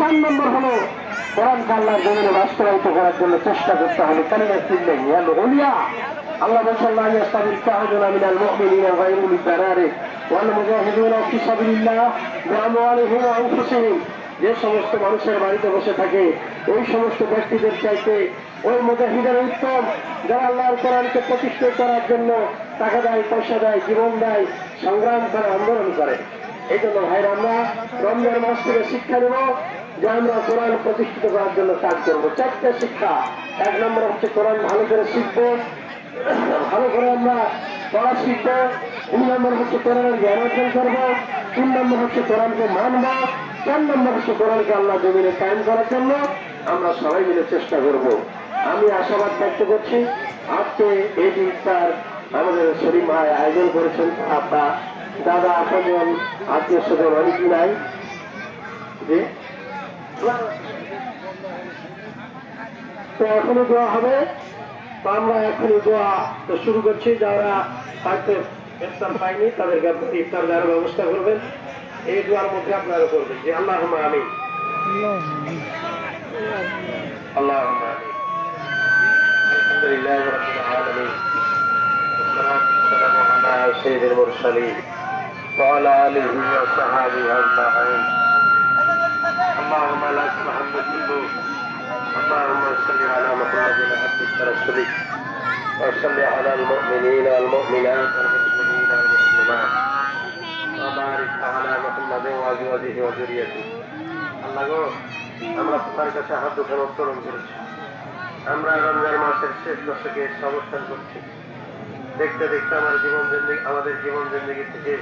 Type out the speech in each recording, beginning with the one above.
4 নম্বর হলো কোরআনকে আল্লাহর জমিনে বাস্তবায়িত করার জন্য চেষ্টা করতে হবে। কালিমা তিল্লাহ ইয়াল উলিয়া। আল্লাহ বলেছেন লা ইয়াস্তাবিল কাউদুনা মিনাল মুমিনিনা গায়রুল দারারি ওয়াল মুজাহিদুনা ফি সাবিলিল্লাহ বিআমওয়ালিহিম ওয়া আনফুসিহিম। যে সমস্ত মানুষের বাড়িতে বসে থাকে ওই সমস্ত ব্যক্তিদের চাইতে ওই মুজাহিদের উত্তম যারা আল্লাহর কোরআনকে প্রতিষ্ঠিত করার জন্য টাকা দেয়, পয়সা দেয়, জীবন দেয়, সংগ্রাম করে, আন্দোলন করে। এই জন্য ভাইরা আমরা রমজান মাস থেকে শিক্ষা নেব যে আমরা কোরআন প্রতিষ্ঠিত করার জন্য কাজ করবো। 4টে শিক্ষা। 1 নম্বর হচ্ছে কোরআন ভালো করে শিখবো, ভালো করে আমরা পড়া শিখবো। 2 নম্বর হচ্ছে কোরআনের জ্ঞান অর্জন করবো। 3 নম্বর হচ্ছে কোরআনকে মানবো। 4 নম্বর হচ্ছে কোরআনকে আল্লাহ জমিনে কায়েম করার জন্য আমরা সবাই মিলে চেষ্টা করব। আমি আশাবাদ ব্যক্ত করছি আজকে এই দিনটার আমাদের শরীফ ভাই আয়োজন করেছেন। আপনার দাদা আপন আত্মীয় স্বজন অনেকই নাই, যে তো এখনই দোয়া হবে। তো আমরা এখনই দোয়া শুরু করছি। যারা হয়তো ইফতার পাইনি তাদেরকে ইফতার দেওয়ার ব্যবস্থা করবেন। এই দোয়ার মধ্যে আপনারা করবেন যে আল্লাহুম্মা আমিন, আল্লাহুম্মা আমিন। আলহামদুলিল্লাহি রাব্বিল আলামিন ওয়াসসালাতু ওয়াসসালামু আলা সাইয়্যিদিল মুরসালিন ওয়া আলা আলিহি ওয়া সাহবিহি আজমাইন। আল্লাহুম্মা লাকা হামদু কুল্লু। اللهم صل على محمد عبدك ورسولك وصل على المؤمنين والمؤمنات والمسلمين والمسلمات وبارك على محمد وازواجه وذريته। আল্লাহ গো, আমরা তোমার কাছে হাত উঠানো উত্তোলন করেছি। আমরা রমজান মাসের শেষ দশকে অবস্থান করছি। দেখতে দেখতে আমাদের জীবন জিন্দেগি থেকে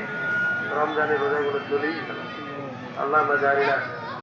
রমজানের রোজাগুলো চলেই গেল। আল্লাহ আমরা জানি না